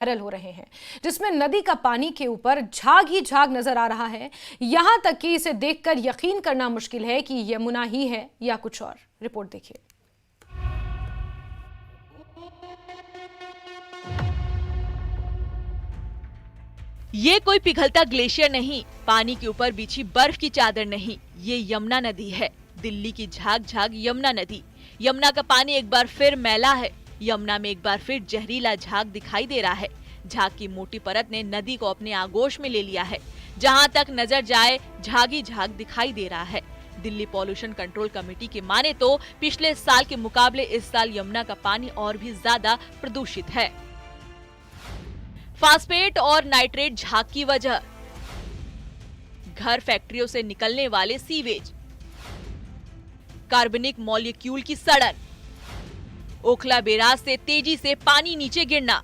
Viral हो रहे हैं, जिसमें नदी का पानी के ऊपर झाग ही झाग नजर आ रहा है। यहां तक कि इसे देखकर यकीन करना मुश्किल है कि यमुना ही है या कुछ और। रिपोर्ट देखिए। ये कोई पिघलता ग्लेशियर नहीं, पानी के ऊपर बिछी बर्फ की चादर नहीं, ये यमुना नदी है। दिल्ली की झाग झाग यमुना नदी। यमुना का पानी एक बार फिर मैला है। यमुना में एक बार फिर जहरीला झाग दिखाई दे रहा है। झाग की मोटी परत ने नदी को अपने आगोश में ले लिया है। जहां तक नजर जाए झाग ही झाग दिखाई दे रहा है। दिल्ली पॉल्यूशन कंट्रोल कमेटी की माने तो पिछले साल के मुकाबले इस साल यमुना का पानी और भी ज्यादा प्रदूषित है। फास्फेट और नाइट्रेट झाग की वजह, घर फैक्ट्रियों से निकलने वाले सीवेज, कार्बनिक मॉलिक्यूल की सड़न, ओखला बैराज से तेजी से पानी नीचे गिरना।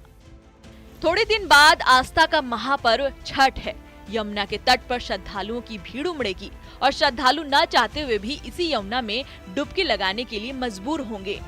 थोड़े दिन बाद आस्था का महापर्व छठ है। यमुना के तट पर श्रद्धालुओं की भीड़ उमड़ेगी और श्रद्धालु न चाहते हुए भी इसी यमुना में डुबकी लगाने के लिए मजबूर होंगे।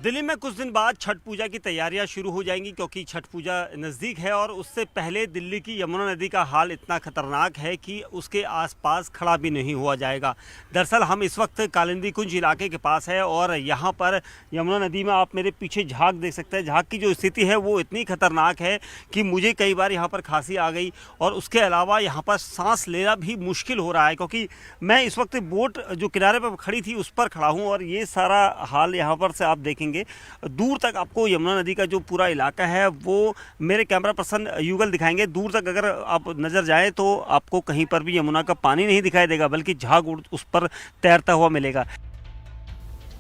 दिल्ली में कुछ दिन बाद छठ पूजा की तैयारियां शुरू हो जाएंगी, क्योंकि छठ पूजा नज़दीक है और उससे पहले दिल्ली की यमुना नदी का हाल इतना खतरनाक है कि उसके आसपास खड़ा भी नहीं हुआ जाएगा। दरअसल हम इस वक्त कालिंदी कुंज इलाके के पास है और यहाँ पर यमुना नदी में आप मेरे पीछे झाग देख सकते हैं। झाग की जो स्थिति है वो इतनी खतरनाक है कि मुझे कई बार यहाँ पर खांसी आ गई और उसके अलावा यहाँ पर सांस लेना भी मुश्किल हो रहा है, क्योंकि मैं इस वक्त बोट जो किनारे पर खड़ी थी उस पर खड़ा हूँ और ये सारा हाल यहाँ पर से आप देखेंगे। दूर तक आपको यमुना नदी का जो पूरा इलाका है वो मेरे कैमरा पर्सन युगल दिखाएंगे। दूर तक अगर आप नजर जाए तो आपको कहीं पर भी यमुना का पानी नहीं दिखाई देगा, बल्कि झाग उस पर तैरता हुआ मिलेगा।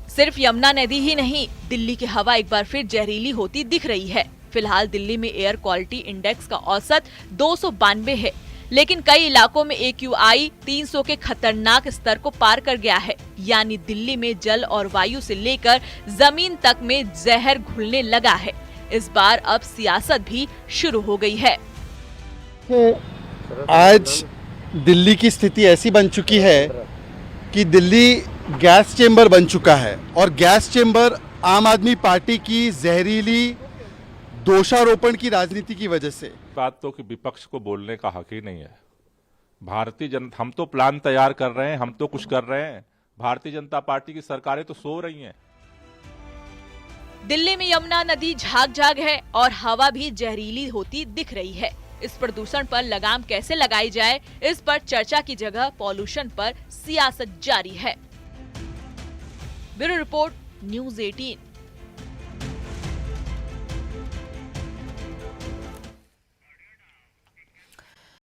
सिर्फ यमुना नदी ही नहीं, दिल्ली की हवा एक बार फिर जहरीली होती दिख रही है। फिलहाल दिल्ली में एयर क्वालिटी इंडेक्स का औसत 292 है, लेकिन कई इलाकों में AQI 300 के खतरनाक स्तर को पार कर गया है। यानी दिल्ली में जल और वायु से लेकर जमीन तक में जहर घुलने लगा है। इस बार अब सियासत भी शुरू हो गई है। आज दिल्ली की स्थिति ऐसी बन चुकी है कि दिल्ली गैस चेंबर बन चुका है और गैस चेंबर आम आदमी पार्टी की जहरीली दोषारोपण की राजनीति की वजह से। बात तो कि विपक्ष को बोलने का हक ही नहीं है। भारतीय जनता, हम तो प्लान तैयार कर रहे हैं, हम तो कुछ कर रहे हैं। भारतीय जनता पार्टी की सरकारें तो सो रही हैं। दिल्ली में यमुना नदी झाग झाग है और हवा भी जहरीली होती दिख रही है। इस प्रदूषण पर लगाम कैसे लगाई जाए, इस पर चर्चा की जगह पॉल्यूशन पर सियासत जारी है। Bureau report, news 18।